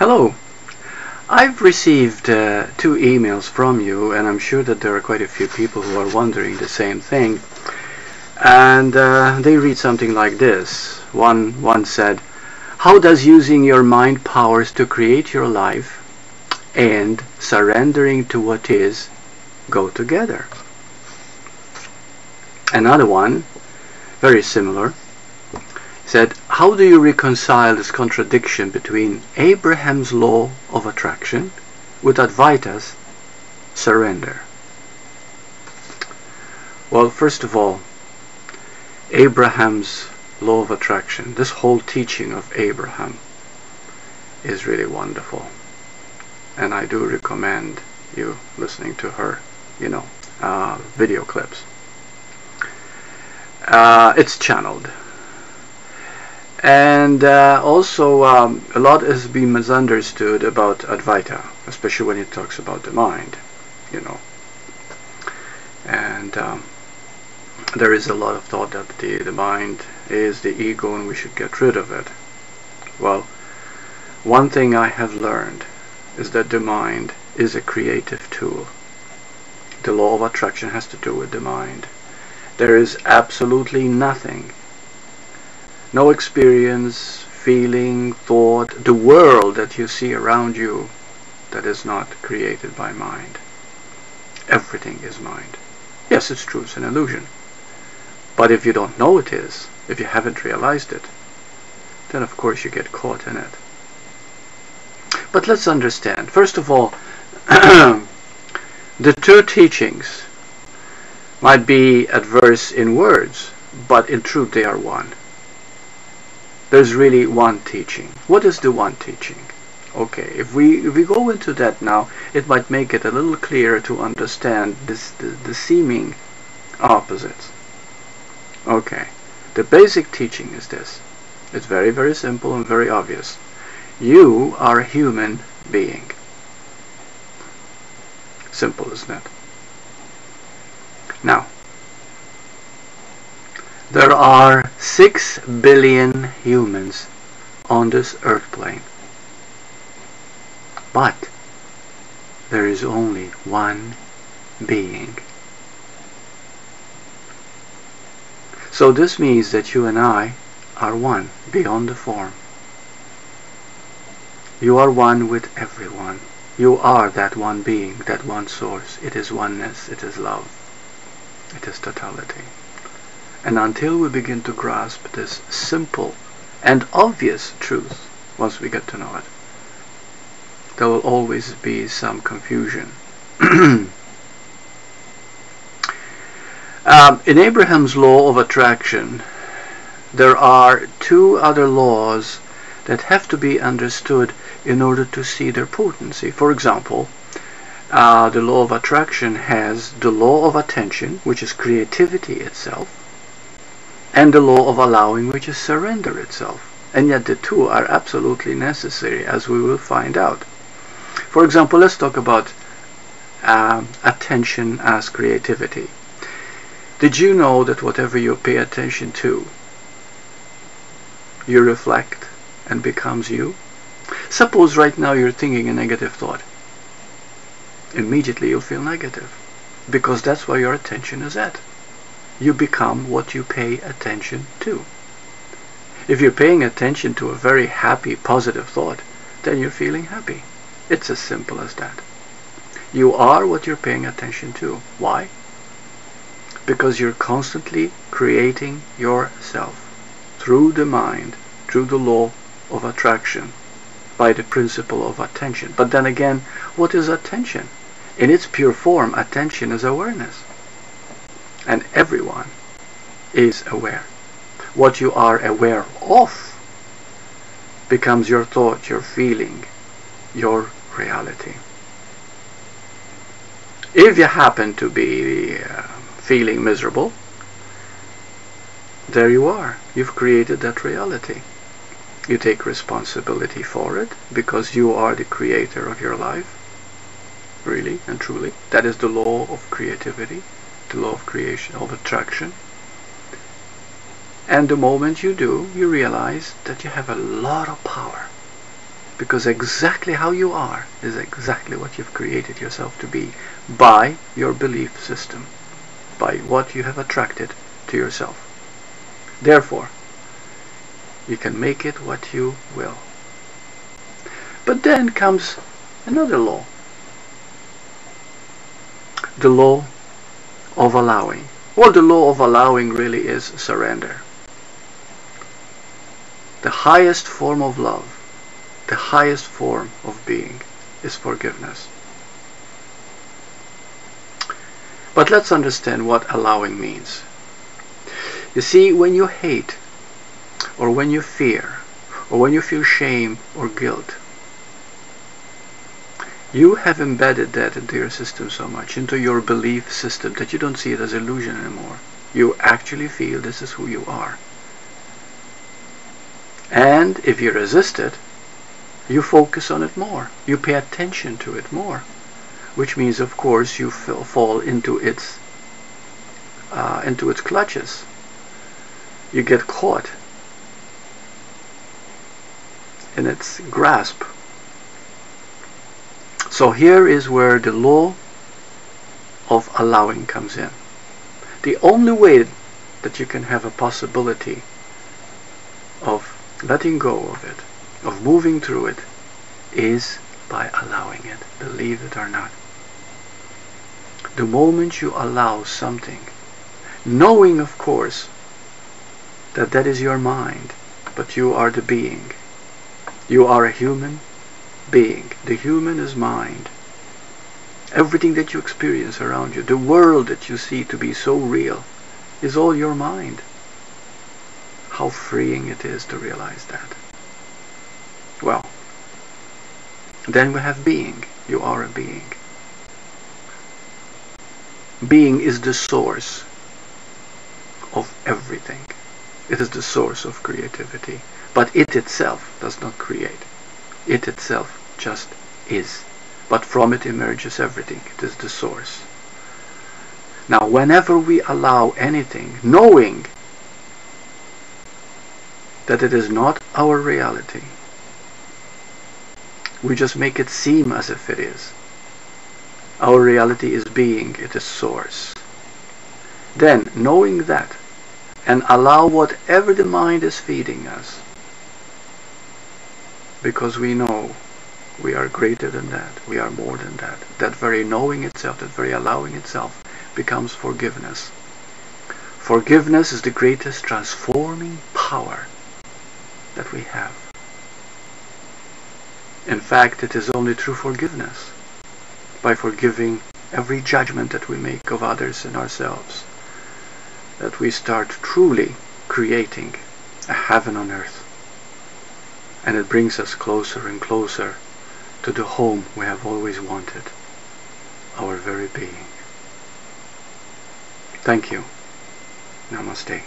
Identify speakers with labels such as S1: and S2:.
S1: Hello. I've received 2 emails from you, and I'm sure that there are quite a few people who are wondering the same thing. And they read something like this. One said, "How does using your mind powers to create your life and surrendering to what is go together?" Another one, very similar, said, "How do you reconcile this contradiction between Abraham's law of attraction with Advaita's surrender?" Well, first of all, Abraham's law of attraction, this whole teaching of Abraham is really wonderful. And I do recommend you listening to her, video clips. It's channeled. And also a lot has been misunderstood about Advaita, especially when it talks about the mind, And there is a lot of thought that the mind is the ego and we should get rid of it. Well, one thing I have learned is that the mind is a creative tool. The law of attraction has to do with the mind. There is absolutely nothing, no experience, feeling, thought, the world that you see around you that is not created by mind. Everything is mind. Yes, it's true, it's an illusion. But if you don't know it is, if you haven't realized it, then of course you get caught in it. But let's understand. First of all, the 2 teachings might be adverse in words, but in truth they are one. There's really one teaching. What is the one teaching? Okay, if we go into that now, it might make it a little clearer to understand the seeming opposites. Okay, the basic teaching is this. It's very, very simple and very obvious. You are a human being. Simple, isn't it? Now, there are 6 billion humans on this earth plane. But there is only one being. So this means that you and I are one beyond the form. You are one with everyone. You are that one being, that one source. It is oneness, it is love, it is totality. And until we begin to grasp this simple and obvious truth, once we get to know it, there will always be some confusion. In Abraham's law of attraction, there are 2 other laws that have to be understood in order to see their potency. For example, the law of attraction has the law of attention, which is creativity itself, and the law of allowing, which is surrender itself. And yet the 2 are absolutely necessary, as we will find out. For example, let's talk about attention as creativity. Did you know that whatever you pay attention to, you reflect and becomes you? Suppose right now you're thinking a negative thought. Immediately you'll feel negative, because that's where your attention is at. You become what you pay attention to. If you're paying attention to a very happy, positive thought, then you're feeling happy. It's as simple as that. You are what you're paying attention to. Why? Because you're constantly creating yourself through the mind, through the law of attraction, by the principle of attention. But then again, what is attention? In its pure form, attention is awareness. And everyone is aware. What you are aware of becomes your thought, your feeling, your reality. If you happen to be feeling miserable, there you are. You've created that reality. You take responsibility for it because you are the creator of your life. Really and truly. That is the law of creativity, the law of creation, of attraction. And the moment you do, you realize that you have a lot of power because exactly how you are is exactly what you've created yourself to be by your belief system, by what you have attracted to yourself. Therefore, you can make it what you will. But then comes another law. The law of allowing. Well, the law of allowing really is surrender. The highest form of love, the highest form of being is forgiveness. But let's understand what allowing means. You see, when you hate, or when you fear, or when you feel shame or guilt, you have embedded that into your system so much, into your belief system, that you don't see it as illusion anymore. You actually feel this is who you are. And if you resist it, you focus on it more. You pay attention to it more. Which means, of course, you fall into its clutches. You get caught in its grasp. So here is where the law of allowing comes in. The only way that you can have a possibility of letting go of it, of moving through it, is by allowing it, believe it or not. The moment you allow something, knowing of course that that is your mind, but you are the being. You are a human being. The human is mind. Everything that you experience around you, the world that you see to be so real, is all your mind. How freeing it is to realize that. Well, then we have being. You are a being. Being is the source of everything. It is the source of creativity. But it itself does not create. It itself just is. But from it emerges everything. It is the source. Now, whenever we allow anything, knowing that it is not our reality, we just make it seem as if it is. Our reality is being, it is source. Then, knowing that, and allow whatever the mind is feeding us, because we know we are greater than that, we are more than that. That very knowing itself, that very allowing itself, becomes forgiveness. Forgiveness is the greatest transforming power that we have. In fact, it is only through forgiveness, by forgiving every judgment that we make of others and ourselves, that we start truly creating a heaven on earth. And it brings us closer and closer to the home we have always wanted, our very being. Thank you. Namaste.